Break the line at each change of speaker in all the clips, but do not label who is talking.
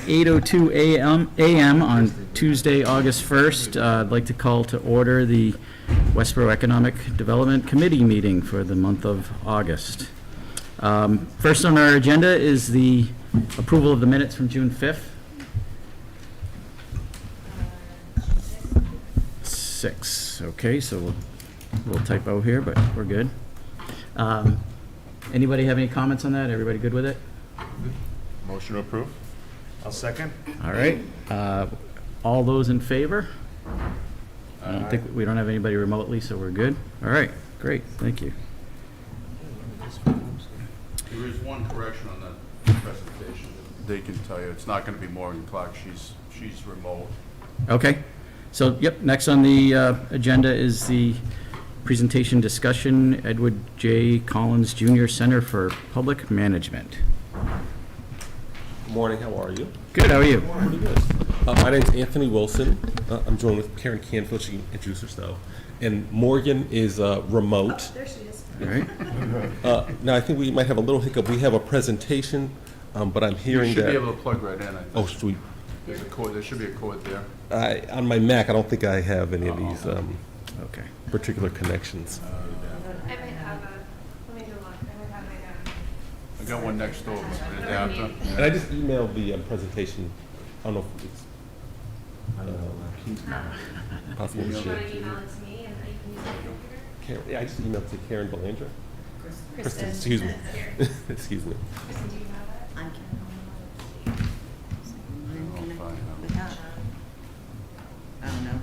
8:02 a.m. on Tuesday, August 1st. I'd like to call to order the Westborough Economic Development Committee meeting for the month of August. First on our agenda is the approval of the minutes from June 5th. 6. Okay, so we'll typo here, but we're good. Anybody have any comments on that? Everybody good with it?
Motion to approve. I'll second.
All right. All those in favor? I don't think we don't have anybody remotely, so we're good. All right, great. Thank you.
There is one correction on that presentation. They can tell you it's not going to be Morgan Clark. She's remote.
Okay. So, yep, next on the agenda is the presentation discussion, Edward J. Collins Jr. Center for Public Management.
Good morning, how are you?
Good, how are you?
Pretty good. My name's Anthony Wilson. I'm joined with Karen Canfield. She can introduce herself. And Morgan is remote.
There she is.
All right.
Now, I think we might have a little hiccup. We have a presentation, but I'm hearing
You should
that.
be able to plug right in. I think.
Oh, should we?
There's a cord. There should be a cord there.
On my Mac, I don't think I have any of these
Okay.
particular connections.
I might have let me go look. I might have my
I got one next door. An adapter.
And I just emailed the presentation. I don't know if it's possible to
You want
share.
to email it to me and you can use my computer?
Karen, yeah, I just emailed to Karen Belanger.
Kristen.
Excuse me. Excuse me.
Kristen, do you have it?
I can't. I don't know.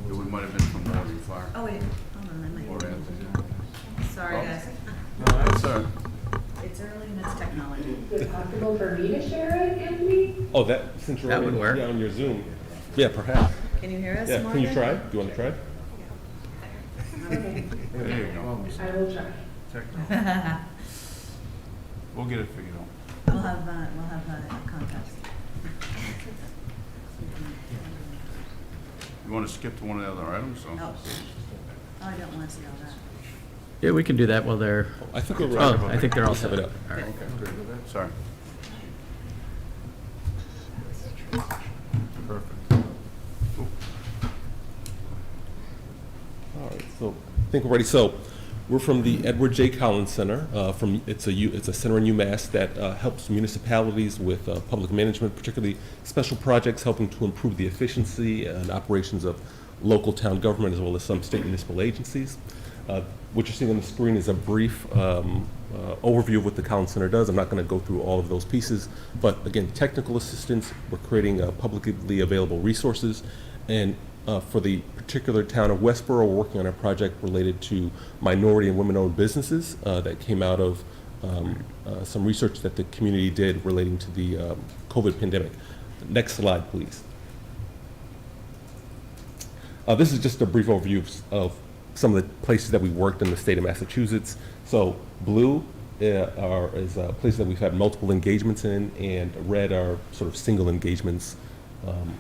We might have been from Morgan Clark.
Oh, wait. Hold on, I
Or
might.
Anthony.
Sorry,
Oh.
guys.
No, that's sir.
It's early and it's technology.
Is it possible for me to share it, Anthony?
Oh, that, since you're
That
already
would work.
on your Zoom. Yeah, perhaps.
Can you hear us,
Yeah,
Morgan?
can you try? Do you want to try?
Okay,
There you go.
I will try.
We'll get it figured out.
We'll have contacts.
You want to skip to one of the other items? So?
Oh, I don't want to see all that.
Yeah, we can do that while they're,
I think we're
oh,
right.
I think they're all set
Have
up.
it
All right.
Okay, good. Sorry. Perfect.
All right, so I think we're ready. So we're from the Edward J. Collins Center. It's a center in UMass that helps municipalities with public management, particularly special projects helping to improve the efficiency and operations of local town government as well as some state municipal agencies. What you're seeing on the screen is a brief overview of what the Collins Center does. I'm not going to go through all of those pieces, but again, technical assistance, we're creating publicly available resources, and for the particular town of Westborough, we're working on a project related to minority and women-owned businesses that came out of some research that the community did relating to the COVID pandemic. Next slide, please. This is just a brief overview of some of the places that we worked in the state of Massachusetts. So blue is places that we've had multiple engagements in, and red are sort of single engagements.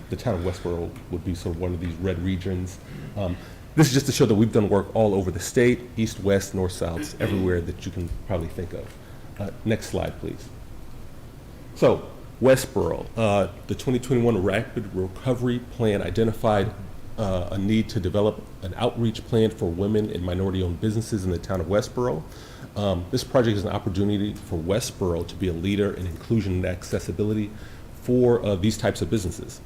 The town of Westborough would be sort of one of these red regions. This is just to show that we've done work all over the state, east, west, north, south, everywhere that you can probably think of. Next slide, please. So Westborough, the 2021 Rapid Recovery Plan identified a need to develop an outreach plan for women and minority-owned businesses in the town of Westborough. This project is an opportunity for Westborough to be a leader in inclusion and accessibility for these types of businesses.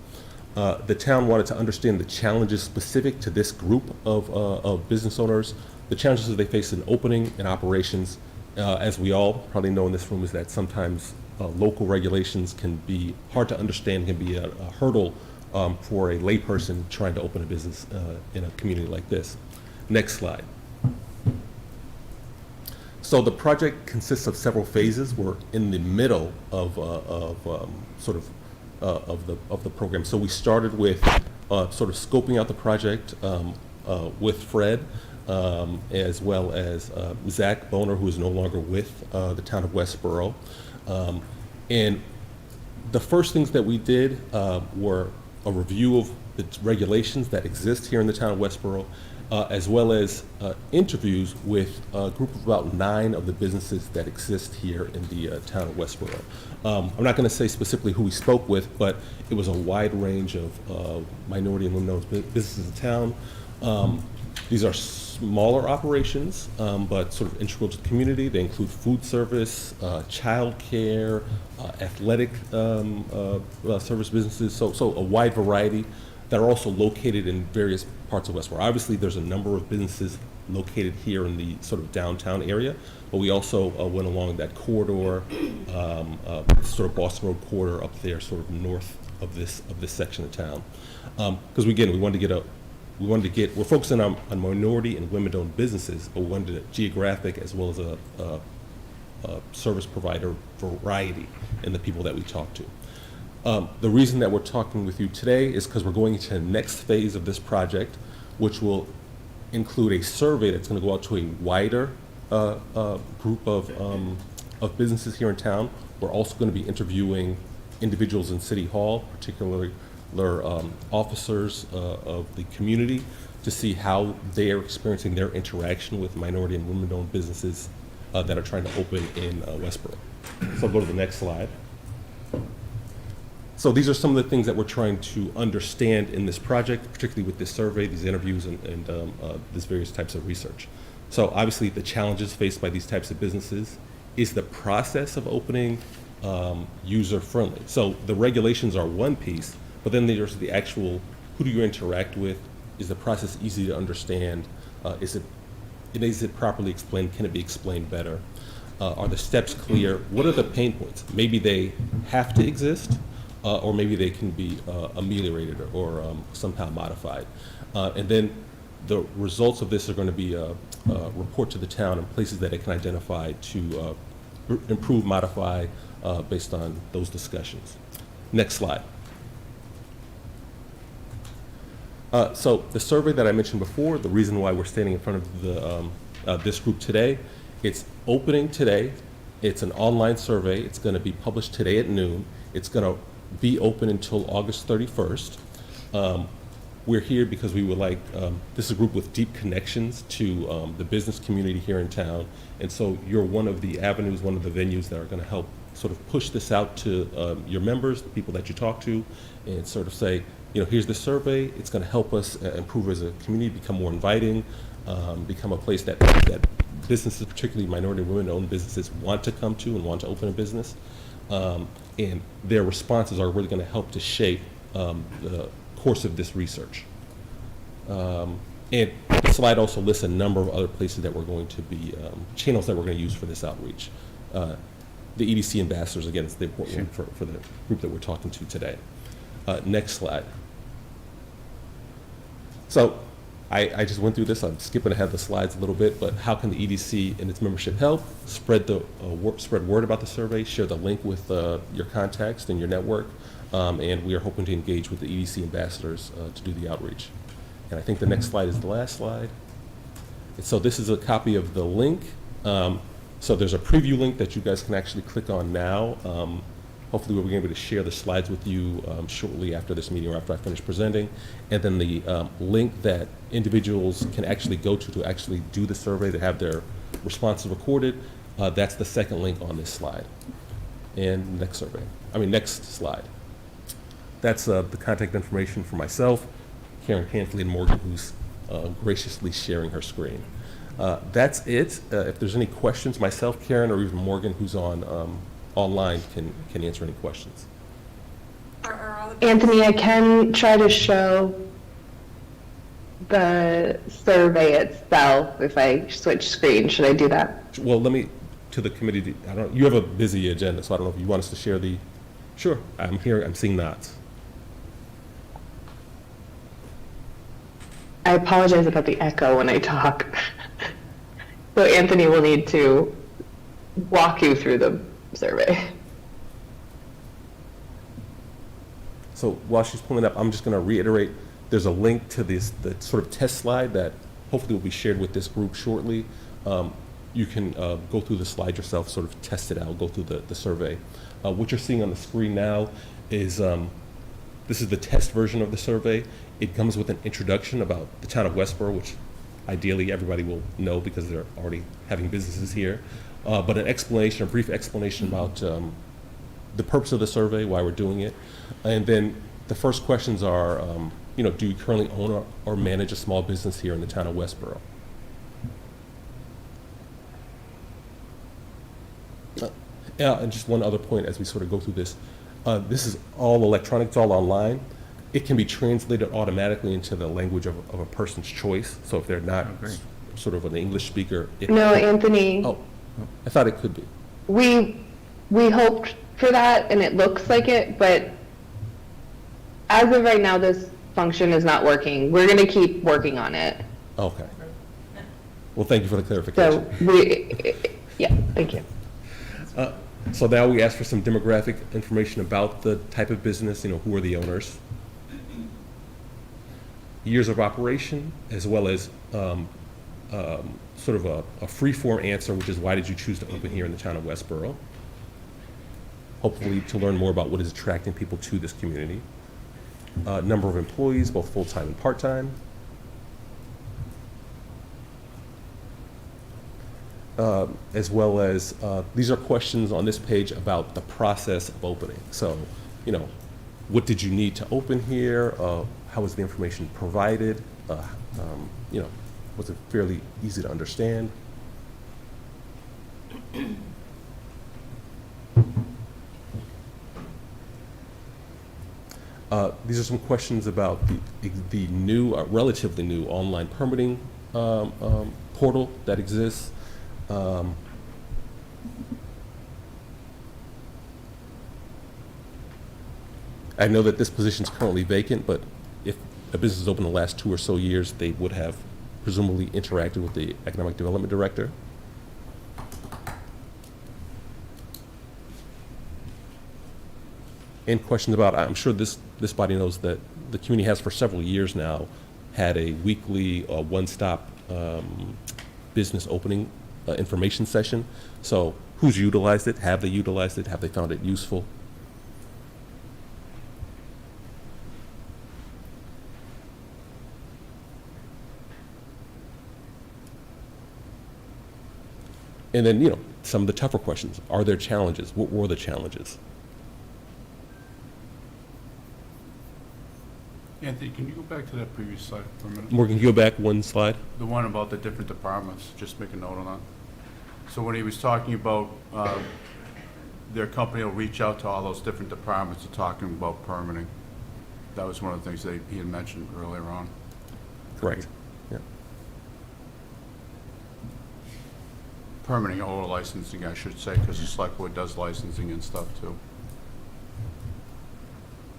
The town wanted to understand the challenges specific to this group of business owners, the challenges that they face in opening and operations. As we all probably know in this room, is that sometimes local regulations can be hard to understand, can be a hurdle for a layperson trying to open a business in a community like this. Next slide. So the project consists of several phases. We're in the middle of the program. So we started with sort of scoping out the project with Fred, as well as Zach Boner, who is no longer with the town of Westborough. And the first things that we did were a review of the regulations that exist here in the town of Westborough, as well as interviews with a group of about 9 of the businesses that exist here in the town of Westborough. I'm not going to say specifically who we spoke with, but it was a wide range of minority and women-owned businesses in town. These are smaller operations, but sort of integral to the community. They include food service, childcare, athletic service businesses, so a wide variety that are also located in various parts of Westborough. Obviously, there's a number of businesses located here in the sort of downtown area, but we also went along that corridor, sort of Boston Road corridor up there, sort of north of this section of town. Because again, we're focusing on minority and women-owned businesses, but we wanted a geographic as well as a service provider variety in the people that we talk to. The reason that we're talking with you today is because we're going into the next phase of this project, which will include a survey that's going to go out to a wider group of businesses here in town. We're also going to be interviewing individuals in City Hall, particularly officers of the community, to see how they are experiencing their interaction with minority and women-owned businesses that are trying to open in Westborough. So I'll go to the next slide. So these are some of the things that we're trying to understand in this project, particularly with this survey, these interviews, and these various types of research. So obviously the challenges faced by these types of businesses is the process of opening user-friendly. So the regulations are one piece, but then there's the actual, who do you interact with? Is the process easy to understand? Is it properly explained? Can it be explained better? Are the steps clear? What are the pain points? Maybe they have to exist, or maybe they can be ameliorated or somehow modified. And then the results of this are going to be a report to the town and places that it can identify to improve, modify, based on those discussions. Next slide. So the survey that I mentioned before, the reason why we're standing in front of this group today, it's opening today. It's an online survey. It's going to be published today at noon. It's going to be open until August 31st. We're here because we would like, this is a group with deep connections to the business community here in town, and so you're one of the avenues, one of the venues that are going to help sort of push this out to your members, the people that you talk to, and sort of say, here's the survey. It's going to help us improve as a community, become more inviting, become a place that businesses, particularly minority and women-owned businesses, want to come to and want to open a business. And their responses are really going to help to shape the course of this research. And the slide also lists a number of other places that we're going to be, channels that we're going to use for this outreach. The EDC ambassadors, again, is the important one for the group that we're talking to today. Next slide. So I just went through this. I'm skipping ahead the slides a little bit, but how can the EDC and its membership help? Spread word about the survey, share the link with your contacts and your network, and we are hoping to engage with the EDC ambassadors to do the outreach. And I think the next slide is the last slide. And so this is a copy of the link. So there's a preview link that you guys can actually click on now. Hopefully we'll be able to share the slides with you shortly after this meeting or after I finish presenting. And then the link that individuals can actually go to actually do the survey, to have their responses recorded, that's the second link on this slide. And next slide. That's the contact information for myself, Karen Cantley, and Morgan, who's graciously sharing her screen. That's it. If there's any questions, myself, Karen, or even Morgan, who's online, can answer any questions.
Anthony, I can try to show the survey itself if I switch screens. Should I do that?
Well, to the committee, you have a busy agenda, so I don't know if you want us to share the, sure, I'm here, I'm seeing nods.
I apologize about the echo when I talk. So Anthony will need to walk you through the survey.
So while she's pulling up, I'm just going to reiterate, there's a link to the sort of test slide that hopefully will be shared with this group shortly. You can go through the slide yourself, sort of test it out, go through the survey. What you're seeing on the screen now is, this is the test version of the survey. It comes with an introduction about the town of Westborough, which ideally everybody will know because they're already having businesses here. But an explanation, a brief explanation about the purpose of the survey, why we're doing it. And then the first questions are, do you currently own or manage a small business here in the town of Westborough? And just one other point as we sort of go through this. This is all electronic, it's all online. It can be translated automatically into the language of a person's choice. So if they're not sort of an English speaker.
No, Anthony.
Oh, I thought it could be.
We hoped for that, and it looks like it, but as of right now, this function is not working. We're going to keep working on it.
Okay. Well, thank you for the clarification.
So yeah, thank you.
So now we ask for some demographic information about the type of business, who are the owners, years of operation, as well as sort of a free-form answer, which is why did you choose to open here in the town of Westborough? Hopefully to learn more about what is attracting people to this community. Number of employees, both full-time and part-time. As well as, these are questions on this page about the process of opening. So, what did you need to open here? How was the information provided? Was it fairly easy to understand? These are some questions about the new, relatively new online permitting portal that exists. I know that this position is currently vacant, but if a business is open the last 2 or so years, they would have presumably interacted with the Economic Development Director. And questions about, I'm sure this body knows that the community has for several years now had a weekly one-stop business opening information session. So who's utilized it? Have they utilized it? Have they found it useful? And then, some of the tougher questions. Are there challenges? What were the challenges?
Anthony, can you go back to that previous slide for a minute?
Morgan, can you go back one slide?
The one about the different departments, just make a note on that. So when he was talking about their company will reach out to all those different departments to talking about permitting, that was one of the things that he had mentioned earlier on.
Correct. Yeah.
Permitting or licensing, I should say, because the select board does licensing and stuff too.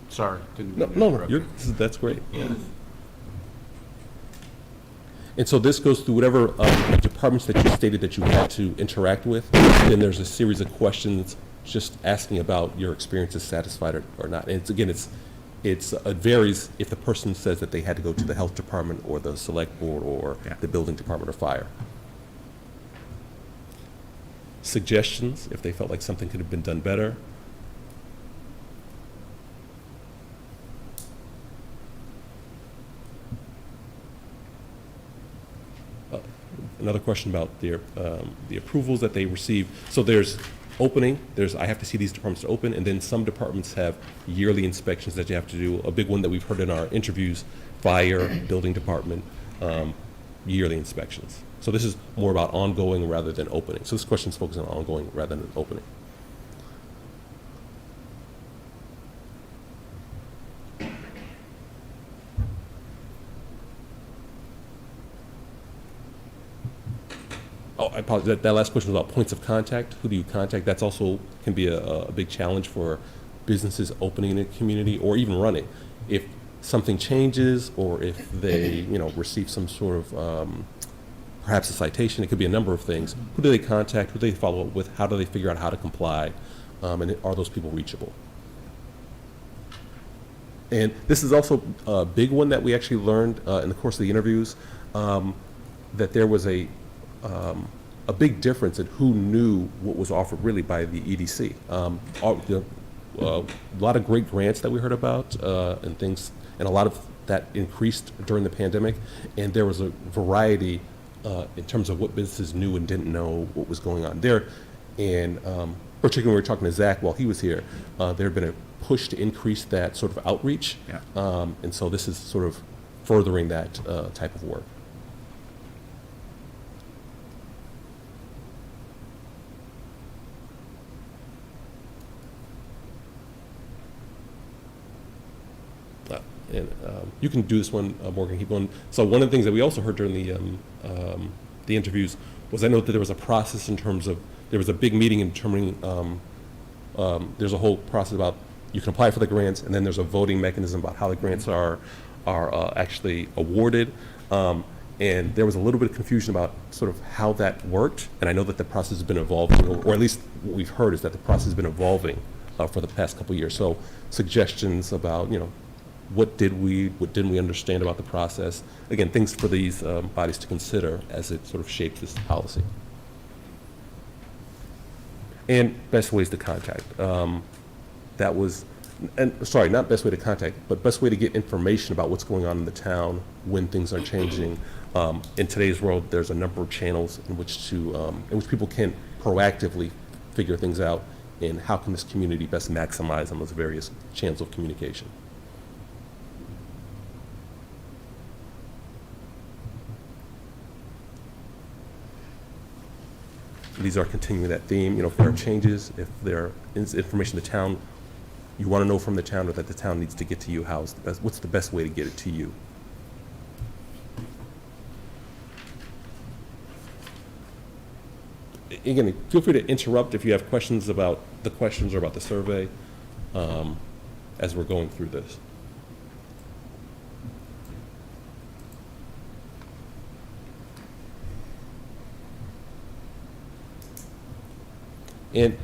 Sorry, didn't mean to
No,
interrupt you.
that's great. Yeah. And so this goes through whatever departments that you stated that you had to interact with. Then there's a series of questions just asking about your experiences, satisfied or not. And it varies if the person says that they had to go to the health department or the select board or the building department or fire. Suggestions, if they felt like something could have been done better. Another question about the approvals that they receive. So there's opening, I have to see these departments to open, and then some departments have yearly inspections that you have to do. A big one that we've heard in our interviews, fire, building department, yearly inspections. So this is more about ongoing rather than opening. So this question is focused on ongoing rather than opening. Oh, I apologize. That last question was about points of contact. Who do you contact? That's also can be a big challenge for businesses opening in a community or even running. If something changes or if they, receive some sort of perhaps a citation, it could be a number of things. Who do they contact? Who do they follow up with? How do they figure out how to comply? And are those people reachable? And this is also a big one that we actually learned in the course of the interviews, that there was a big difference in who knew what was offered really by the EDC. A lot of great grants that we heard about and things, and a lot of that increased during the pandemic, and there was a variety in terms of what businesses knew and didn't know what was going on there. And particularly when we were talking to Zach while he was here, there had been a push to increase that sort of outreach.
Yeah.
And so this is sort of furthering that type of work. And you can do this one, Morgan, keep going. So one of the things that we also heard during the interviews was, I know that there was a process in terms of, there was a big meeting in determining, there's a whole process about, you can apply for the grants, and then there's a voting mechanism about how the grants are actually awarded. And there was a little bit of confusion about sort of how that worked, and I know that the process has been evolving, or at least what we've heard is that the process has been evolving for the past couple of years. So suggestions about, what didn't we understand about the process? Again, things for these bodies to consider as it sort of shapes this policy. And best ways to contact. That was, and sorry, not best way to contact, but best way to get information about what's going on in the town when things are changing. In today's world, there's a number of channels in which people can proactively figure things out, and how can this community best maximize on those various channels of communication. These are continuing that theme. If there are changes, if there is information the town you want to know from the town, or that the town needs to get to you, what's the best way to get it to you? Again, feel free to interrupt if you have questions about the questions or about the survey as we're going through this. And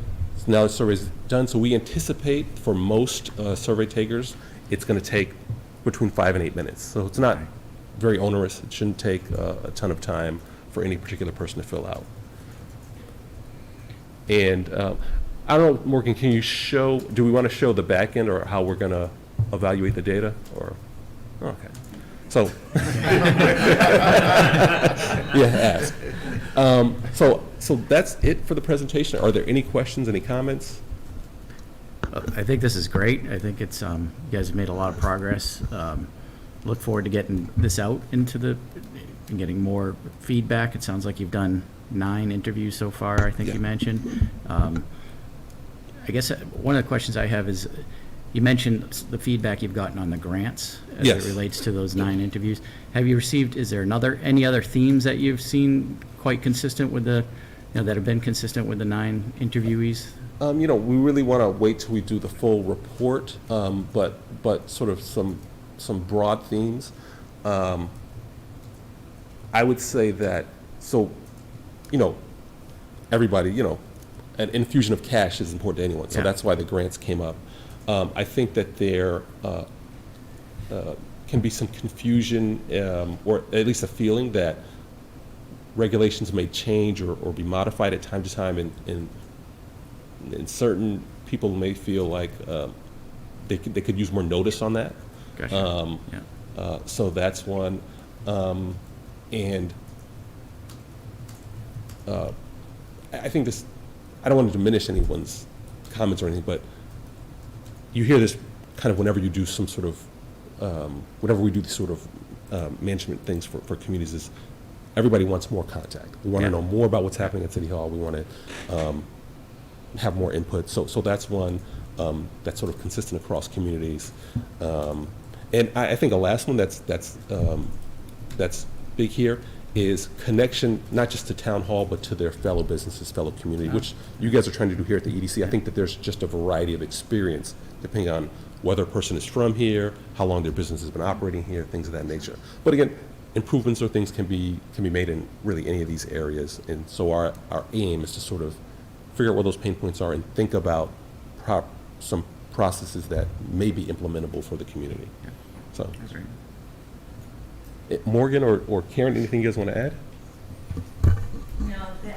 now the survey is done, so we anticipate for most survey takers, it's going to take between 5 and 8 minutes. So it's not very onerous. It shouldn't take a ton of time for any particular person to fill out. And I don't know, Morgan, can you show, do we want to show the back end or how we're going to evaluate the data? Or, okay. So, yeah, ask. So that's it for the presentation. Are there any questions, any comments?
I think this is great. I think it's, you guys have made a lot of progress. Look forward to getting this out and getting more feedback. It sounds like you've done 9 interviews so far, I think you mentioned. I guess one of the questions I have is, you mentioned the feedback you've gotten on the grants as
Yes.
it relates to those 9 interviews. Have you received, is there any other themes that you've seen quite consistent with that have been consistent with the 9 interviewees?
We really want to wait till we do the full report, but sort of some broad themes. I would say that, everybody, an infusion of cash is important to anyone, so
Yeah.
that's why the grants came up. I think that there can be some confusion, or at least a feeling that regulations may change or be modified at time to time, and certain people may feel like they could use more notice on that.
Gotcha. Yeah.
So that's one. And I think this, I don't want to diminish anyone's comments or anything, but you hear this kind of whenever you do some sort of, whenever we do these sort of management things for communities, is everybody wants more contact. We want to know more about what's happening at City Hall. We want to have more input. So that's one that's sort of consistent across communities. And I think a last one that's big here is connection, not just to Town Hall, but to their fellow businesses, fellow community, which you guys are trying to do here at the EDC. I think that there's just a variety of experience, depending on whether a person is from here, how long their business has been operating here, things of that nature. But again, improvements or things can be made in really any of these areas. And so our aim is to sort of figure out where those pain points are and think about some processes that may be implementable for the community.
Yeah.
So,
That's right.
Morgan or Karen, anything you guys want to add?
No, the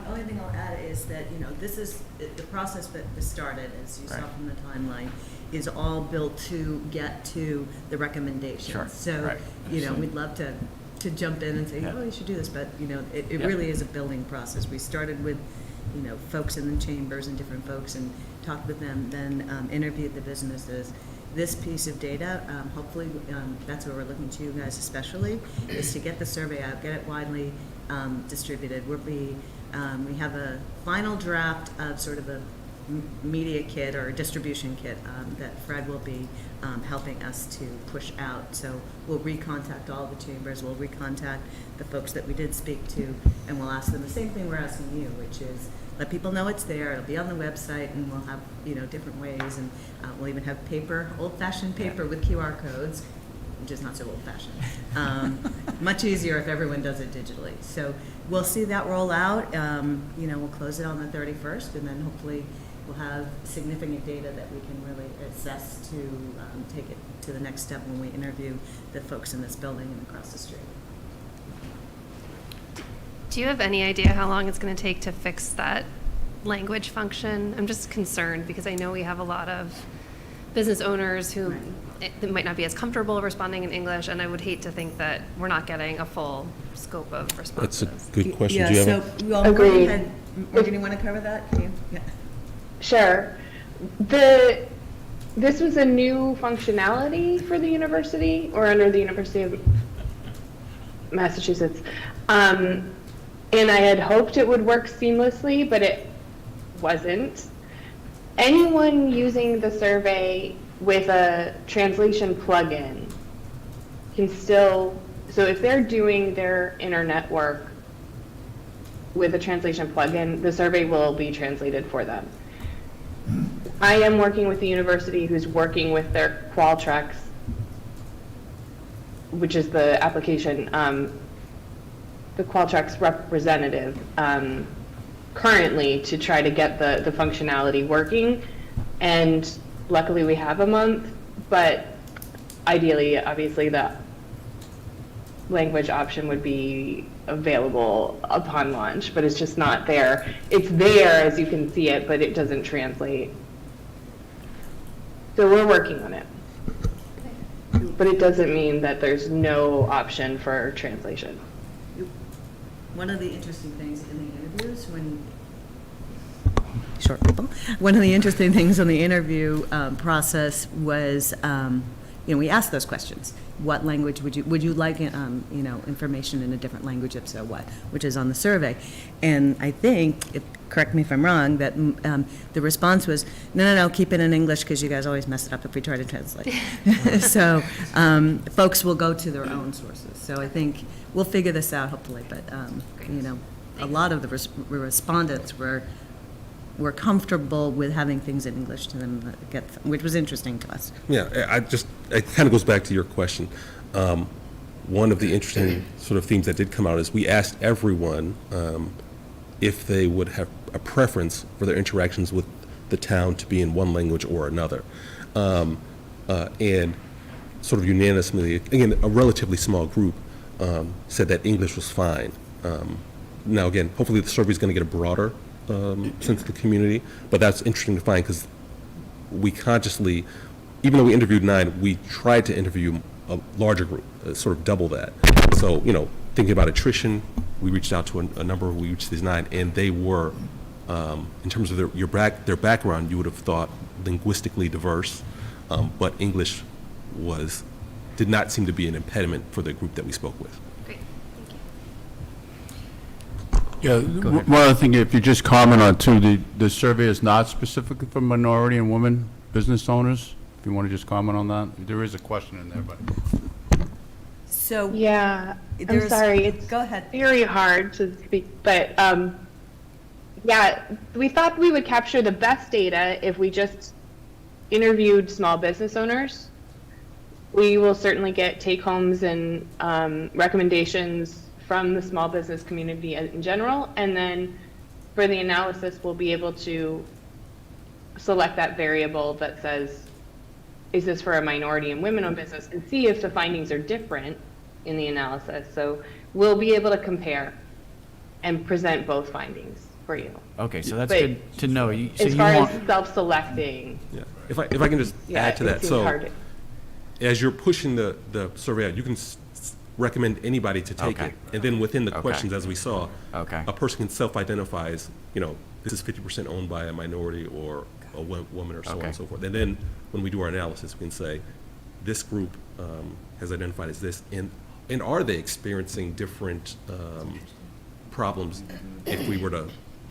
only thing I'll add is is that, this is, the process that was started, as you saw
Right.
from the timeline, is all built to get to the recommendations.
Sure.
So,
Right.
we'd love to jump in and say,
Yeah.
oh, you should do this, but, it
Yeah.
really is a building process. We started with, folks in the chambers and different folks and talked with them, then interviewed the businesses. This piece of data, hopefully, that's where we're looking to you guys especially, is to get the survey out, get it widely distributed. We have a final draft of sort of a media kit or a distribution kit that Fred will be helping us to push out. So we'll recontact all the chambers, we'll recontact the folks that we did speak to, and we'll ask them the same thing we're asking you, which is let people know it's there, it'll be on the website, and we'll have, different ways, and we'll even have paper, old-fashioned paper with QR codes, which is not so old-fashioned. Much easier if everyone does it digitally. So we'll see that roll out. We'll close it on the 31st, and then hopefully we'll have significant data that we can really assess to take it to the next step when we interview the folks in this building and across the street.
Do you have any idea how long it's going to take to fix that language function? I'm just concerned because I know we have a lot of business owners who that might not be as comfortable responding in English, and I would hate to think that we're not getting a full scope of responses.
That's a good question.
Yeah,
Do you have
so
a-
you all
Agreed.
go ahead. Morgan, you want to cover that? Can you? Yeah.
Sure. This was a new functionality for the university, or under the University of Massachusetts. And I had hoped it would work seamlessly, but it wasn't. Anyone using the survey with a translation plugin can still, so if they're doing their internet work with a translation plugin, the survey will be translated for them. I am working with the university who's working with their Qualtrics, which is the application, the Qualtrics representative, currently to try to get the functionality working. And luckily we have a month, but ideally, obviously, the language option would be available upon launch, but it's just not there. It's there as you can see it, but it doesn't translate. So we're working on it. But it doesn't mean that there's no option for translation.
One of the interesting things in the interviews short people, one of the interesting things on the interview process was, we asked those questions. What language would you like, information in a different language, if so what, which is on the survey. And I think, correct me if I'm wrong, that the response was, no, keep it in English because you guys always mess it up if we try to translate. So folks will go to their own sources. So I think we'll figure this out hopefully, but, a lot of the respondents were comfortable with having things in English to them, which was interesting to us.
Yeah, it kind of goes back to your question. One of the interesting sort of themes that did come out is we asked everyone if they would have a preference for their interactions with the town to be in one language or another. And sort of unanimously, again, a relatively small group said that English was fine. Now, again, hopefully the survey is going to get a broader sense of the community, but that's interesting to find because we consciously, even though we interviewed 9, we tried to interview a larger group, sort of double that. So, thinking about attrition, we reached out to a number, we reached these 9, and they were, in terms of their background, you would have thought linguistically diverse, but English did not seem to be an impediment for the group that we spoke with.
Great, thank you.
Yeah, one other thing, if you just comment on too, the survey is not specifically for minority and women business owners. If you want to just comment on that, there is a question in there, but.
So
Yeah, I'm
there's-
sorry, it's
Go ahead.
very hard to speak, but yeah, we thought we would capture the best data if we just interviewed small business owners. We will certainly get take-homes and recommendations from the small business community in general, and then for the analysis, we'll be able to select that variable that says, is this for a minority and women-owned business, and see if the findings are different in the analysis. So we'll be able to compare and present both findings.
for you.
Okay, so that's
But
good to know. So
As
you
far
want,
as self-selecting,
Yeah. If I can just
yeah,
add to
it
that.
seems
So
hard to-
as you're pushing the survey out, you can recommend anybody to take
Okay.
it. And then within the
Okay.
questions, as we saw,
Okay.
a person can self-identify as, this is 50% owned by a minority or a woman or so on
Okay.
and so forth. And then when we do our analysis, we can say, this group has identified as this, and are they experiencing different problems if we were to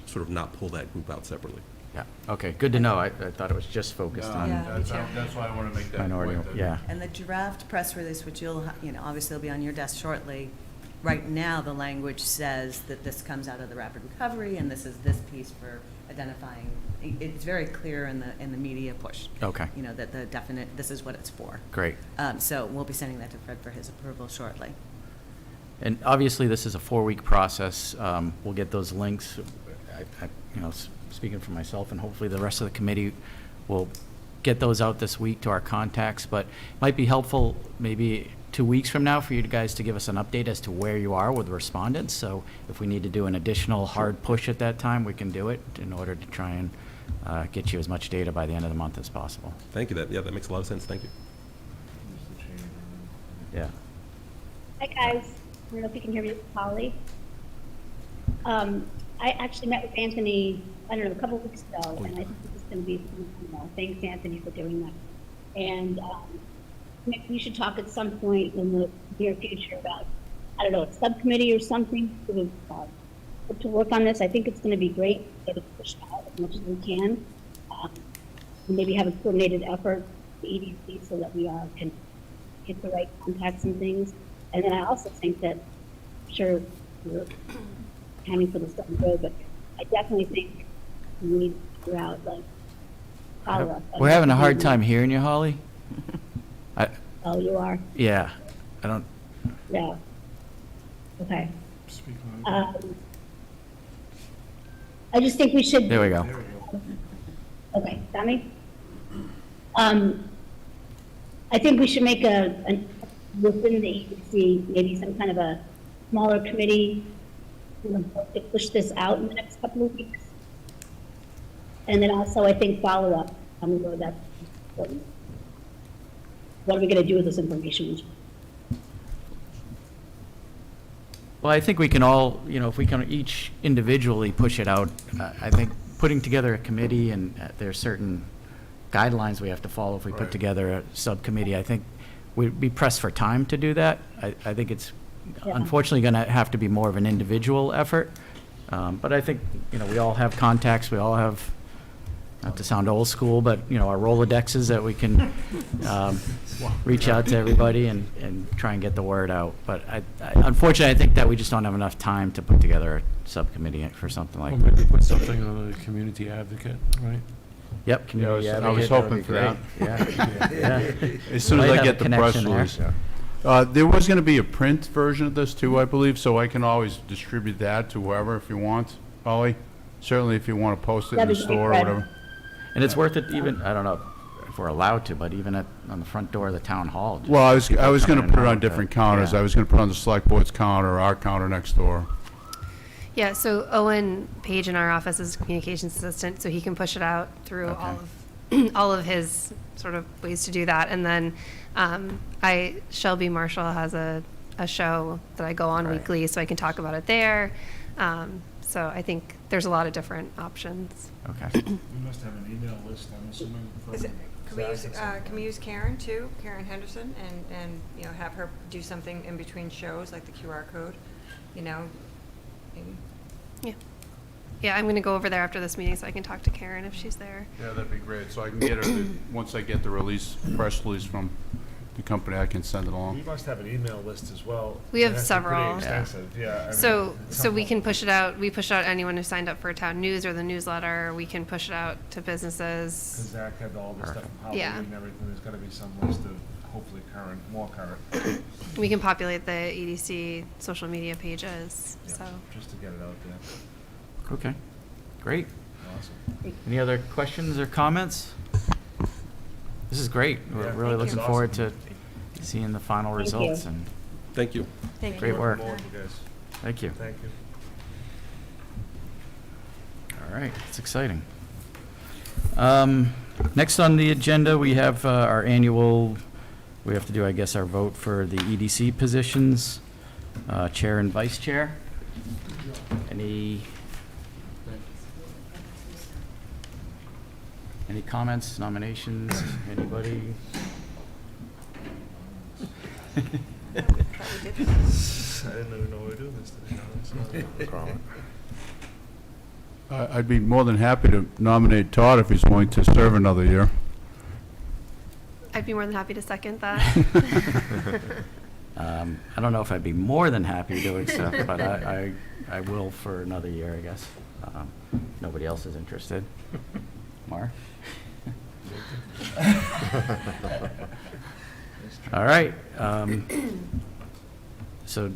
sort of not pull that group out separately?
yeah, okay, good to know. I thought it was just focused on,
Yeah.
That's why I want to make that
minority,
point. that-
yeah.
And the draft press release, which obviously will be on your desk shortly, right now, the language says that this comes out of the rapid recovery, and this is this piece for identifying, it's very clear in the media push.
Okay.
That the definite, this is what it's for.
Great.
So we'll be sending that to Fred for his approval shortly.
And obviously, this is a 4-week process. We'll get those links. Speaking for myself, and hopefully the rest of the committee will get those out this week to our contacts. But it might be helpful maybe 2 weeks from now for you guys to give us an update as to where you are with respondents. So if we need to do an additional hard push at that time, we can do it in order to try and get you as much data by the end of the month as possible.
Thank you. That makes a lot of sense. Thank you.
Yeah.
Hi, guys. I don't know if you can hear me, Holly. I actually met with Anthony, I don't know, a couple of weeks ago, and I think this is going to be phenomenal. Thanks, Anthony, for doing that. And maybe we should talk at some point in the near future about, I don't know, a subcommittee or something to work on this. I think it's going to be great to get it pushed out as much as we can. Maybe have a coordinated effort, the EDC, so that we can get the right contacts and things. And then I also think that, I'm sure we're planning for this down the road, but I definitely think we need to figure out, follow-up.
We're having a hard time hearing you, Holly.
Oh, you are?
Yeah, I don't,
Yeah. Okay. I just think we should.
there we go.
Okay, got me? I think we should make within the agency, maybe some kind of a smaller committee to push this out in the next couple of weeks. And then also, I think follow-up, that's important. What are we gonna do with this information?
Well, I think we can all, if we can each individually push it out, I think putting together a committee, and there's certain guidelines we have to follow if we put together a subcommittee. I think we'd be pressed for time to do that. I think it's
Yeah.
unfortunately going to have to be more of an individual effort. But I think, we all have contacts, we all have, not to sound old school, but, our Rolodexes that we can reach out to everybody and try and get the word out. But unfortunately, I think that we just don't have enough time to put together a subcommittee for something like
Or
that.
maybe put something on the community advocate, right?
Yep, community
I was
advocate, that would
hoping
be
for
great.
that.
Yeah.
As soon as
Might
I
have
get
a
the press
connection there.
release. There was going to be a print version of this too, I believe, so I can always distribute that to whoever if you want, Holly. Certainly if you want to post it in the
That'd be
store or
great.
whatever.
And it's worth it even, I don't know if we're allowed to, but even on the front door of the town hall. just
Well, I was
people
going to
coming in
put it
and
on
out,
different
but,
counters.
yeah.
I was going to put it on the select board's counter or our counter next door.
Yeah, so Owen Page in our office is communications assistant, so he can push it out through all of his sort of ways to do that. And then Shelby Marshall has a show that I go on
Right.
weekly, so I can talk about it there. So I think there's a lot of different options.
Okay.
We must have an email list, I'm assuming.
Is it, can we use Karen too, Karen Henderson, and, have her do something in between shows, like the QR code, maybe?
Yeah. Yeah, I'm going to go over there after this meeting so I can talk to Karen if she's there.
Yeah, that'd be great. So I can get her, once I get the press release from the company, I can send it
You
along.
must have an email list as well.
We have
It has to be pretty
several.
extensive, yeah. I mean,
So
it's
we can
helpful.
push it out. We push out anyone who signed up for town news or the newsletter. We can push it out to
Because
businesses.
Zach had all the stuff from Howard
Yeah.
and everything, there's gotta be some list of hopefully more current,
We can populate the EDC social media pages,
yeah,
so.
just to get it out there.
Okay, great.
Awesome.
Any other questions or comments? This is great. We're
Yeah,
really
thank you.
looking forward to seeing the final
Thank
results,
you.
and
Thank you.
Thank you.
great work.
Welcome aboard, you guys.
Thank you.
Thank you.
All right, it's exciting. Next on the agenda, we have our annual, we have to do, I guess, our vote for the EDC positions, chair and vice chair. Any comments, nominations, anybody?
I didn't even know we were doing this today.
I'd be more than happy to nominate Todd if he's willing to serve another year.
I'd be more than happy to second that.
I don't know if I'd be more than happy to accept, but I will for another year, I guess. Nobody else is interested. Mark? All right. So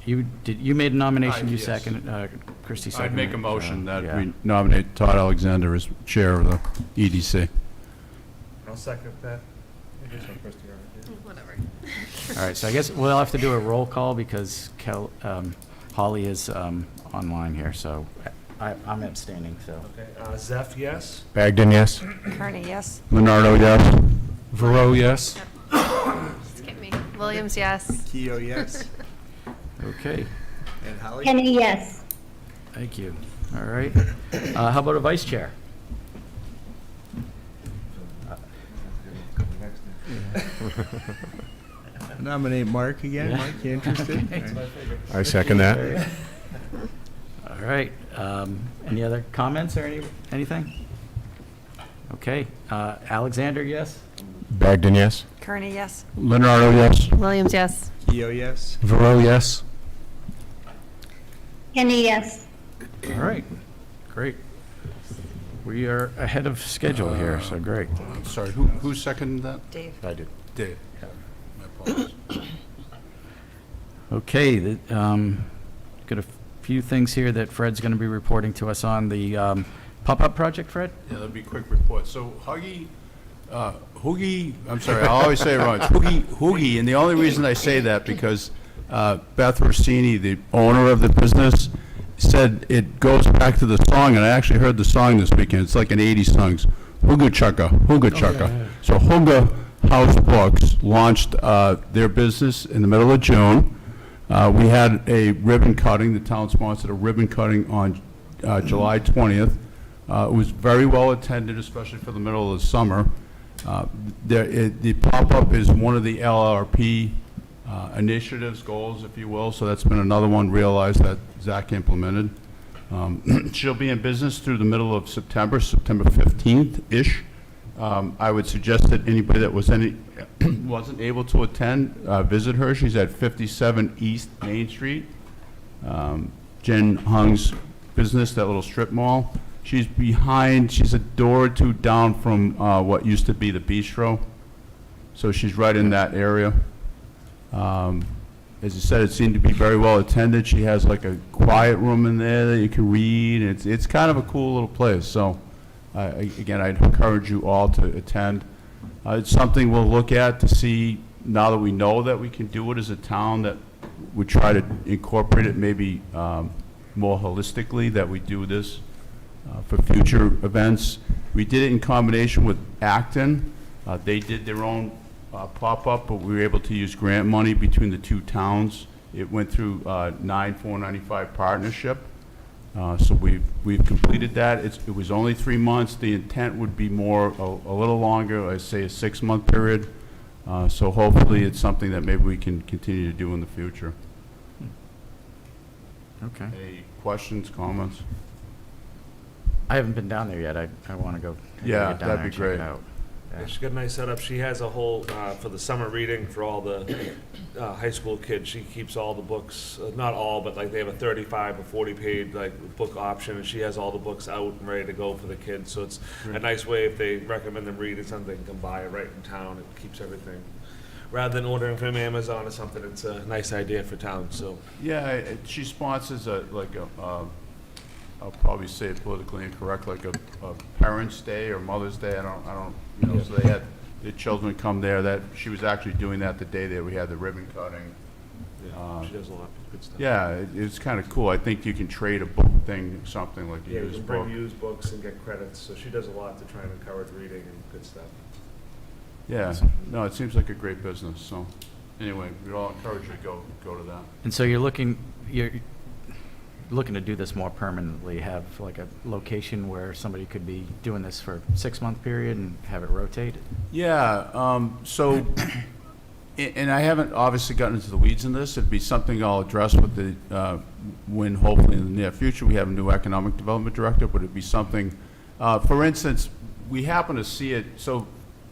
you made a nomination, you
Yes.
seconded, Christie seconded.
I'd make a
it,
motion
so,
that
yeah.
we nominate Todd Alexander as chair of the EDC.
I'll second that.
Whatever.
All right, so I guess we'll have to do a roll call because Holly is online here, so I'm abstaining, so.
Okay, Zeph, yes?
Bagden, yes.
Kearney, yes?
Leonardo, yes.
Verow, yes?
Skip me. Williams, yes.
Keo, yes.
Okay,
And Holly?
Kenny, yes.
thank you. All right. How about a vice chair?
Nominate Mark again.
Yeah.
Mark, you interested?
I second that.
All right. Any other comments or anything? Okay. Alexander, yes?
Bagden, yes.
Kearney, yes?
Leonardo, yes.
Williams, yes.
Keo, yes.
Verow, yes.
Kenny, yes.
All right. Great. We are ahead of schedule here, so great.
Sorry, who seconded that?
Dave?
I did. Dave. My apologies.
Okay, got a few things here that Fred's going to be reporting to us on. The pop-up project, Fred?
Yeah, that'll be a quick report. So Hoogie, I'm sorry, I always say it wrong. It's Hoogie, and the only reason I say that because Beth Rossini, the owner of the business, said it goes back to the song, and I actually heard the song this weekend. It's like an 80s song. Hooga Chugga. So Hooga House Books launched their business in the middle of June. We had a ribbon cutting. The town sponsored a ribbon cutting on July 20th. It was very well attended, especially for the middle of the summer. The pop-up is one of the LRP initiatives, goals, if you will, so that's been another one realized that Zach implemented. She'll be in business through the middle of September 15th-ish. I would suggest that anybody that wasn't able to attend, visit her. She's at 57 East Main Street. Jen Hung's business, that little strip mall. She's a door or two down from what used to be the bistro. So she's right in that area. As I said, it seemed to be very well attended. She has like a quiet room in there that you can read. It's kind of a cool little place. So again, I'd encourage you all to attend. It's something we'll look at to see, now that we know that we can do it as a town, that we try to incorporate it maybe more holistically, that we do this for future events. We did it in combination with Acton. They did their own pop-up, but we were able to use grant money between the two towns. It went through 9495 partnership. So we've completed that. It was only 3 months. The intent would be more, a little longer, I'd say a 6-month period. So hopefully it's something that maybe we can continue to do in the future.
Okay.
Any questions, comments?
I haven't been down there yet. I want to go.
Yeah,
get down
that'd
there
be
and check
great.
it out. Yeah.
She's got a nice setup. She has a whole, for the summer reading for all the high school kids, she keeps all the books, not all, but like they have a 35 or 40 page like book option, and she has all the books out and ready to go for the kids. So it's a nice way if they recommend them reading something, they can buy it right in town. It keeps everything. Rather than ordering from Amazon or something, it's a nice idea for town, so.
Yeah, she sponsors I'll probably say it politically incorrect, like a Parents' Day or Mother's Day. I don't, so they had the children come there. That she was actually doing that the day that we had the ribbon cutting.
Yeah, she does a lot of good stuff.
Yeah, it's kind of cool. I think you can trade a book thing, something like a
Yeah, you
used
can
book.
bring used books and get credits, so she does a lot to try and encourage reading and good stuff.
Yeah, no, it seems like a great business, so, anyway, we'd all encourage you to go to that.
And so you're looking to do this more permanently, have like a location where somebody could be doing this for a 6-month period and have it rotate?
Yeah, so, and I haven't obviously gotten into the weeds in this. It'd be something I'll address with the, when hopefully in the near future, we have a new economic development director, but it'd be something, for instance, we happen to see it, so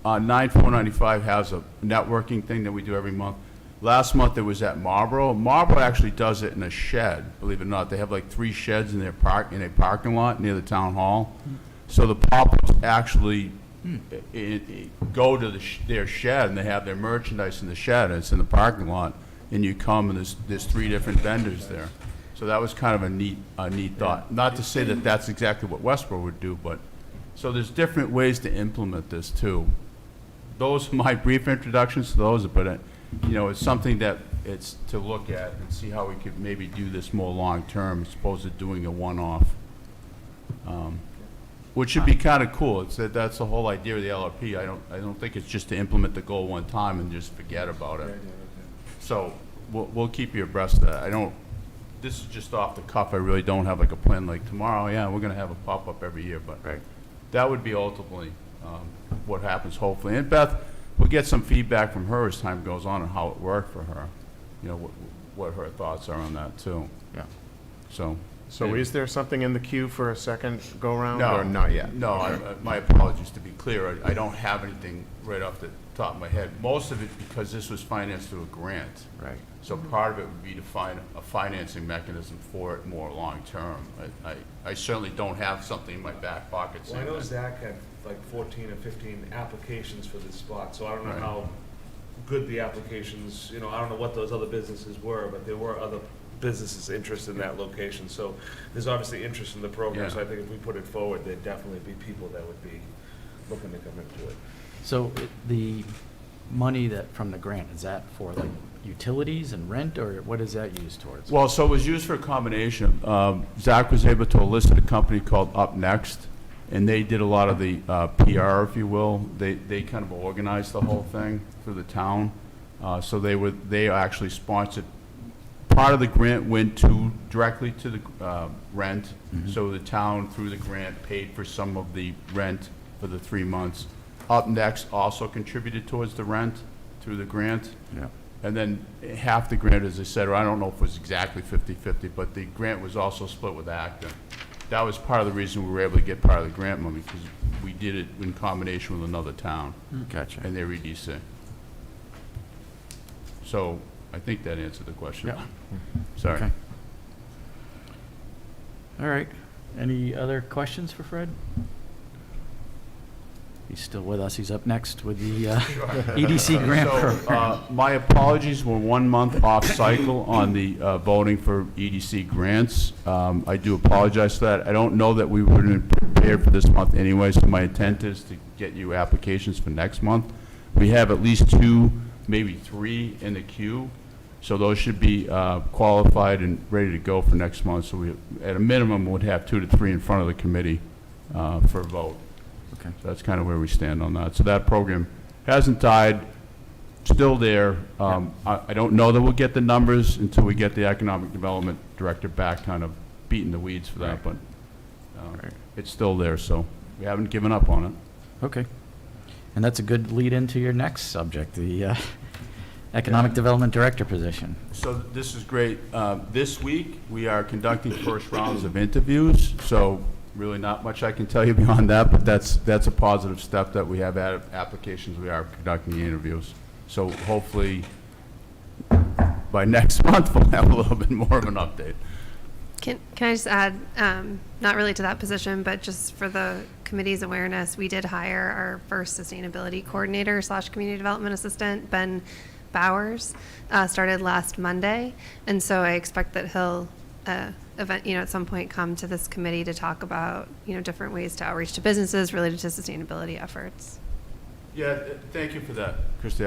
9495 has a networking thing that we do every month. Last month it was at Marlborough. Marlborough actually does it in a shed, believe it or not. They have like 3 sheds in a parking lot near the town hall. So the pop-ups actually go to their shed, and they have their merchandise in the shed, and it's in the parking lot, and you come and there's 3 different vendors there. So that was kind of a neat thought. Not to say that that's exactly what Westborough would do, but so there's different ways to implement this too. Those are my brief introductions to those, but it's something that it's to look at and see how we could maybe do this more long-term as opposed to doing a one-off. Which should be kind of cool. That's the whole idea of the LRP. I don't think it's just to implement the goal one time and just forget about it. So we'll keep you abreast of that. This is just off the cuff. I really don't have like a plan like tomorrow, yeah, we're going to have a pop-up every year, but that would be ultimately what happens, hopefully. And Beth, we'll get some feedback from her as time goes on and how it worked for her. What her thoughts are on that too.
Yeah.
So is there something in the queue for a second go-round,
No,
or not yet?
No, my apologies, to be clear. I don't have anything right off the top of my head. Most of it because this was financed through a grant.
Right.
So part of it would be to find a financing mechanism for it more long-term. I certainly don't have something in my back pocket
Well, I
saying
know
that.
Zach had like 14 or 15 applications for this spot, so I don't know
Right.
how good the applications, I don't know what those other businesses were, but there were other businesses interested in that location. So there's obviously interest in the program,
Yeah.
so I think if we put it forward, there'd definitely be people that would be looking to come into it.
So the money from the grant, is that for like utilities and rent, or what is that used towards?
Well, so it was used for a combination. Zach was able to elicit a company called Up Next, and they did a lot of the PR, if you will. They kind of organized the whole thing through the town. So they actually sponsored. Part of the grant went directly to the rent.
Mhm.
So the town, through the grant, paid for some of the rent for the 3 months. Up Next also contributed towards the rent through the grant.
Yeah.
And then half the grant, as I said, or I don't know if it was exactly 50-50, but the grant was also split with Acton. That was part of the reason we were able to get part of the grant money, because we did it in combination with another town
Gotcha.
and their EDC. So I think that answered the question.
Yeah.
Sorry.
Okay. All right. Any other questions for Fred? He's still with us. He's up next with the EDC grant
So,
program.
my apologies, we're 1 month off cycle on the voting for EDC grants. I do apologize for that. I don't know that we would have been prepared for this month anyway, so my intent is to get you applications for next month. We have at least 2, maybe 3 in the queue, so those should be qualified and ready to go for next month. So we, at a minimum, would have 2 to 3 in front of the committee for a vote.
Okay.
So that's kind of where we stand on that. So that program hasn't died, still there. I don't know that we'll get the numbers until we get the economic development director back, kind of beating the weeds for that,
Right.
but
Right.
it's still there, so we haven't given up on it.
Okay. And that's a good lead into your next subject, the Economic Development Director position.
So this is great. This week, we are conducting first rounds of interviews, so really not much I can tell you beyond that, but that's a positive step that we have applications, we are conducting interviews. So hopefully, by next month, we'll have a little bit more of an update.
Can I just add, not really to that position, but just for the committee's awareness, we did hire our first sustainability coordinator / community development assistant, Ben Bowers, started last Monday. And so I expect that he'll, at some point come to this committee to talk about, different ways to outreach to businesses related to sustainability efforts.
Yeah, thank you for that, Christie.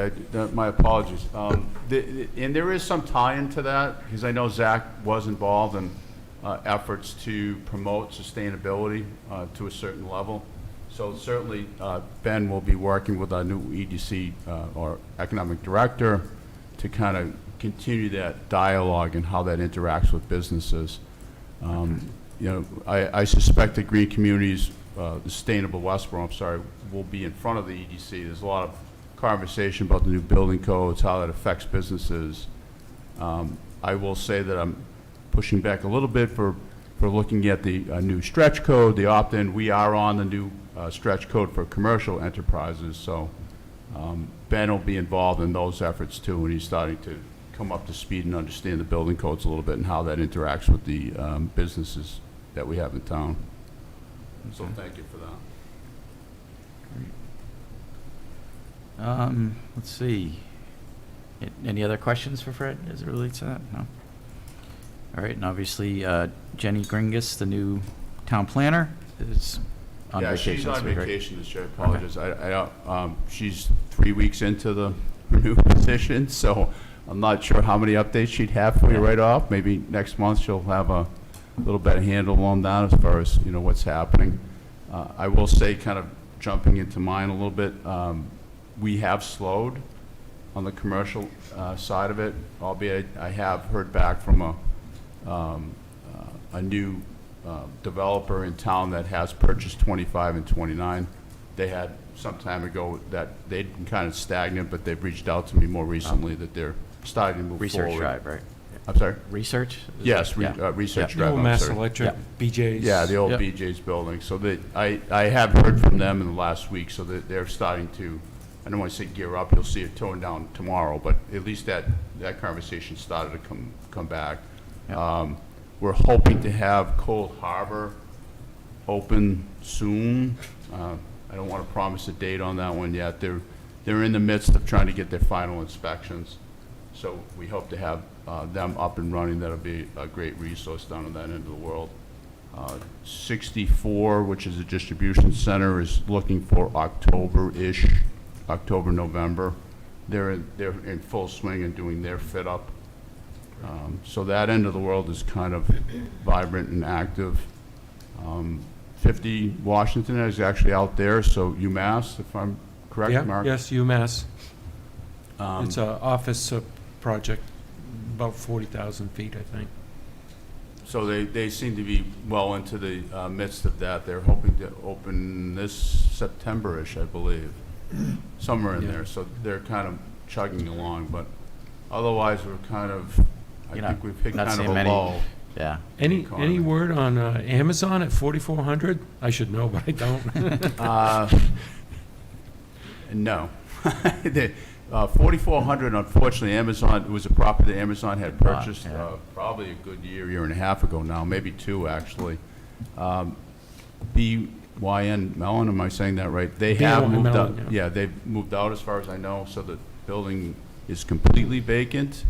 My apologies. And there is some tie-in to that, because I know Zach was involved in efforts to promote sustainability to a certain level. So certainly, Ben will be working with our new EDC or Economic Director to kind of continue that dialogue and how that interacts with businesses. I suspect that Green Communities, the Sustainable Westborough, will be in front of the EDC. There's a lot of conversation about the new building codes, how that affects businesses. I will say that I'm pushing back a little bit for looking at the new stretch code, the opt-in. We are on the new stretch code for commercial enterprises, so Ben will be involved in those efforts too, and he's starting to come up to speed and understand the building codes a little bit and how that interacts with the businesses that we have in town. So thank you for that.
Let's see. Any other questions for Fred as it relates to that? No? All right, and obviously Jenny Gringus, the new town planner, is on vacation.
She's on
so we're very-
vacation this year. I apologize. She's 3 weeks into the new position, so I'm not sure how many updates she'd have for you right off. Maybe next month she'll have a little better handle on that as far as what's happening. I will say, kind of jumping into mine a little bit, we have slowed on the commercial side of it, albeit I have heard back from a new developer in town that has purchased 25 and 29. They had some time ago that they'd been kind of stagnant, but they've reached out to me more recently that they're starting to move
Research
forward.
Drive, right?
I'm sorry?
Research?
Yes,
Yeah.
Research
Yeah.
Drive.
Old
I'm
Mass
sorry.
Electric,
Yeah.
BJ's.
Yeah, the old
Yep.
BJ's building. So I have heard from them in the last week, so that they're starting to, I don't want to say gear up, you'll see it torn down tomorrow, but at least that conversation started to come back.
Yep.
We're hoping to have Cold Harbor open soon. I don't want to promise a date on that one yet. They're in the midst of trying to get their final inspections. So we hope to have them up and running. That'll be a great resource down in that end of the world. 64, which is a distribution center, is looking for October-ish, October, November. They're in full swing and doing their fit up. So that end of the world is kind of vibrant and active. 50 Washington is actually out there, so UMass, if I'm correct,
Yeah,
Mark?
yes, UMass.
Um,
It's a office project, about 40,000 feet, I think.
So they seem to be well into the midst of that. They're hoping to open this September-ish, I believe, somewhere in
Yeah.
there. So they're kind of chugging along, but otherwise we're kind of, I think we've hit
not
kind of
seeing
a
many-
lull.
Yeah.
Any
Economy.
word on Amazon at 4,400? I should know, but I don't.
No. The 4,400, unfortunately, Amazon, it was a property that Amazon had purchased
yeah.
probably a good year and a half ago now, maybe two, actually. BYN Mellon, am I saying that right? They have
BYN
moved out.
Mellon,
Yeah, they've moved out as far as I know, so the building is completely vacant.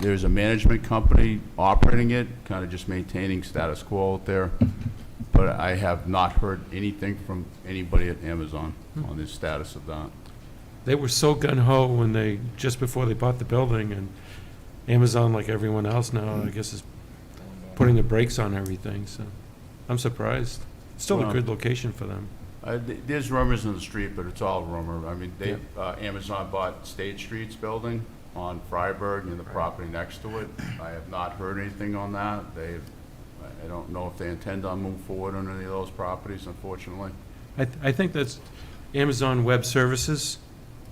There's a management company operating it, kind of just maintaining status quo out there. But I have not heard anything from anybody at Amazon on the status of that.
They were so gun-ho when just before they bought the building, and Amazon, like everyone else now, I guess is putting the brakes on everything, so I'm surprised. It's still a
Well,
good location for them.
There's rumors in the street, but it's all rumor. I mean, Amazon bought State Street's building on Freiburg and the property next to it. I have not heard anything on that. I don't know if they intend on moving forward on any of those properties, unfortunately.
I think that's Amazon Web Services,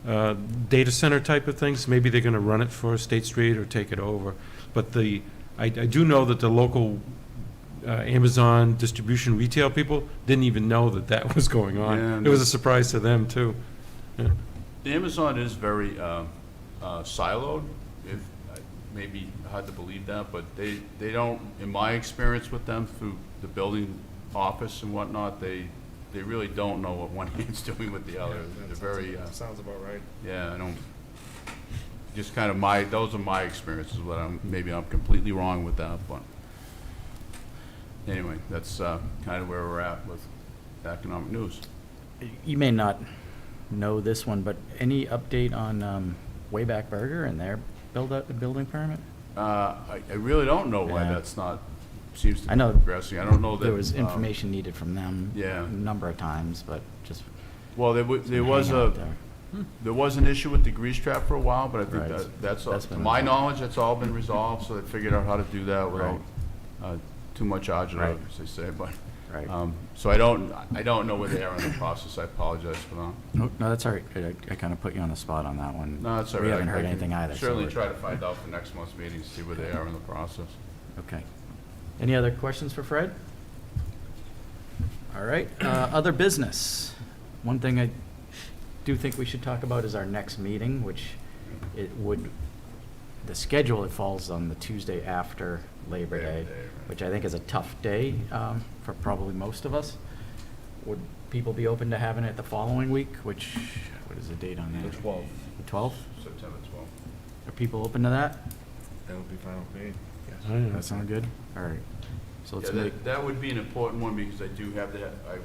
data center type of things. Maybe they're going to run it for State Street or take it over. But I do know that the local Amazon distribution retail people didn't even know that was going on.
Yeah,
It was a surprise to them, too. Yeah.
The Amazon is very siloed, maybe hard to believe that, but they don't, in my experience with them through the building office and whatnot, they really don't know what one hand's doing with the other. They're very,
Sounds about right.
yeah, I don't, just kind of those are my experiences, but maybe I'm completely wrong with that, but anyway, that's kind of where we're at with economic news.
You may not know this one, but any update on Wayback Burger and their building permit?
I really don't know why
Yeah.
that's not, seems to
I
be
know
progressing. I don't know that.
There was information needed from them
Yeah.
a number of times, but just
Well, there was
hang out there.
there was an issue with the grease trap for a while, but I think
Right.
that's,
That's
to
been
my
resolved.
knowledge, that's all been resolved, so they figured out how to do that without too much agita,
Right.
as they say, but,
Right.
so I don't know where they are in the process. I apologize for that.
No, that's all right. I kind of put you on the spot on that one.
No, that's all right.
We haven't
I
heard
can
anything either. so
Certainly
we're-
try to find out for next month's meeting, see where they are in the process.
Okay. Any other questions for Fred? All right, other business. One thing I do think we should talk about is our next meeting, which the schedule, it falls on the Tuesday after Labor Day,
Labor Day, right.
which I think is a tough day for probably most of us. Would people be open to having it the following week, what is the date on that?
The 12th.
The 12th?
September 12th.
Are people open to that?
That would be fine with me.
Oh, yeah.
That sound good? All right. So let's
Yeah,
make,
that would be an important one, because I do have I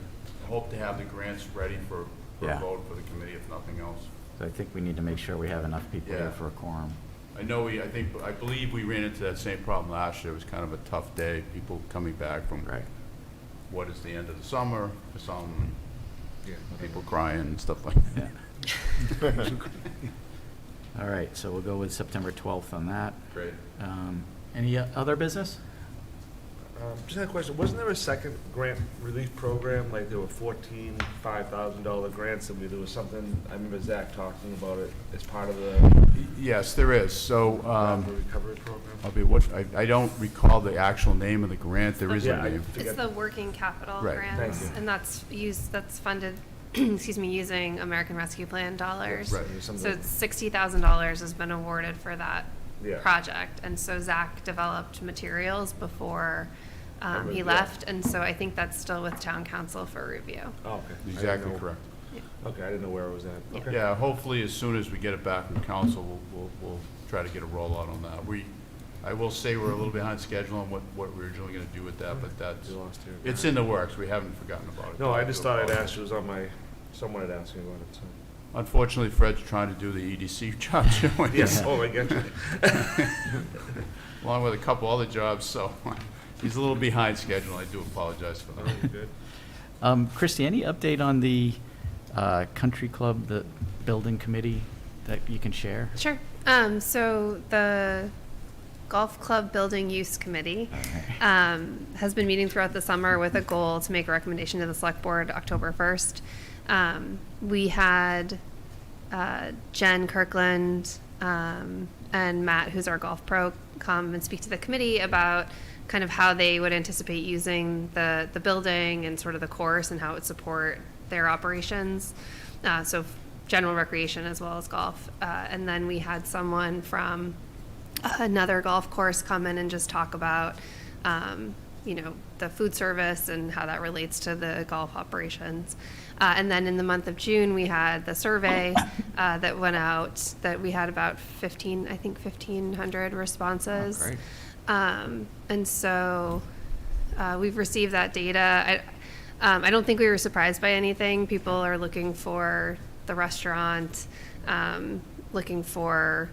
hope to have the grants ready for a
Yeah.
vote for the committee, if nothing else.
I think we need to make sure we have enough people
Yeah.
here for a quorum.
I know I believe we ran into that same problem last year. It was kind of a tough day, people coming back from
Right.
what is the end of the summer for some,
Yeah.
people crying and stuff like that.
Yeah. All right, so we'll go with September 12th on that.
Great.
Any other business?
Just had a question, wasn't there a second grant relief program, like there were 14 $5,000 grants, and there was something, I remember Zach talking about it as part of the
Yes, there is. So,
recovery program?
I don't recall the actual name of the grant. There is a
Yeah, I
name.
It's
forget.
the working capital
Right.
grants,
Thank you.
and that's funded, excuse me, using American Rescue Plan dollars.
Right.
There's
So
something-
it's $60,000 has been awarded for that
Yeah.
project, and so Zach developed materials before he
Yeah.
left, and so I think that's still with town council for review.
Oh, okay. I didn't
Exactly
know-
correct.
Okay, I didn't know where it was at.
Yeah.
Okay.
Yeah, hopefully, as soon as we get it back from council, we'll try to get a rollout on that. I will say we're a little behind schedule on what we're originally gonna do with that, but that's,
You lost here.
it's in the works. We haven't forgotten about it.
No, I just thought I'd
apologize.
ask, it was on my, someone had asked me about it, so.
Unfortunately, Fred's trying to do the EDC job too.
Yes, oh, I get you.
Along with a couple other jobs, so he's a little behind schedule. I do apologize for
Oh,
that.
good.
Christie, any update on the country club, the building committee that you can share?
Sure. So the Golf Club Building Use Committee has been meeting throughout the summer with a goal to make a recommendation to the Select Board October 1st. We had Jen Kirkland and Matt, who's our golf pro, come and speak to the committee about kind of how they would anticipate using the building and sort of the course and how it would support their operations. So general recreation as well as golf. And then we had someone from another golf course come in and just talk about, the food service and how that relates to the golf operations. And then in the month of June, we had the survey that went out that we had about 1,500 responses.
Oh, great.
And so we've received that data. I don't think we were surprised by anything. People are looking for the restaurant, looking for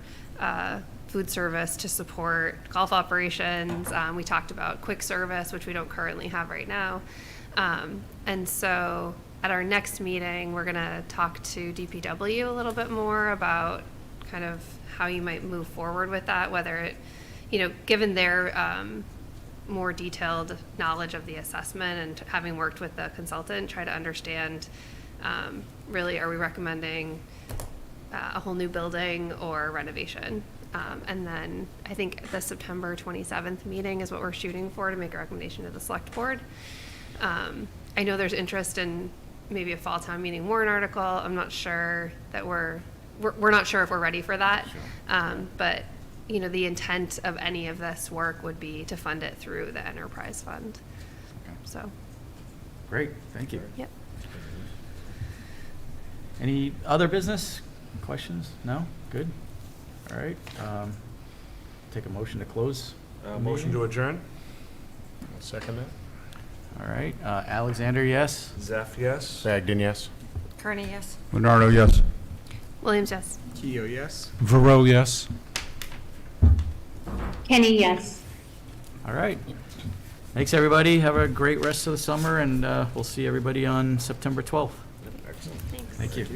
food service to support golf operations. We talked about quick service, which we don't currently have right now. And so at our next meeting, we're going to talk to DPW a little bit more about kind of how you might move forward with that, whether it, given their more detailed knowledge of the assessment and having worked with the consultant, try to understand, really, are we recommending a whole new building or renovation? And then I think the September 27th meeting is what we're shooting for to make a recommendation to the select board. I know there's interest in maybe a fall town meeting warrant article. I'm not sure that we're not sure if we're ready for that. But the intent of any of this work would be to fund it through the enterprise fund.
Okay.
So,
Great, thank you.
yep.
Any other business questions? No? Good. All right. Take a motion to close.
Motion to adjourn?
I'll second that.
All right. Alexander, yes?
Zeph, yes?
Sagden, yes?
Kearney, yes.
Bernardo, yes.
Williams, yes.
Keo, yes.
Varro, yes.
Kenny, yes.
All right. Thanks, everybody. Have a great rest of the summer, and we'll see everybody on September 12th.
Thanks.
Thank you.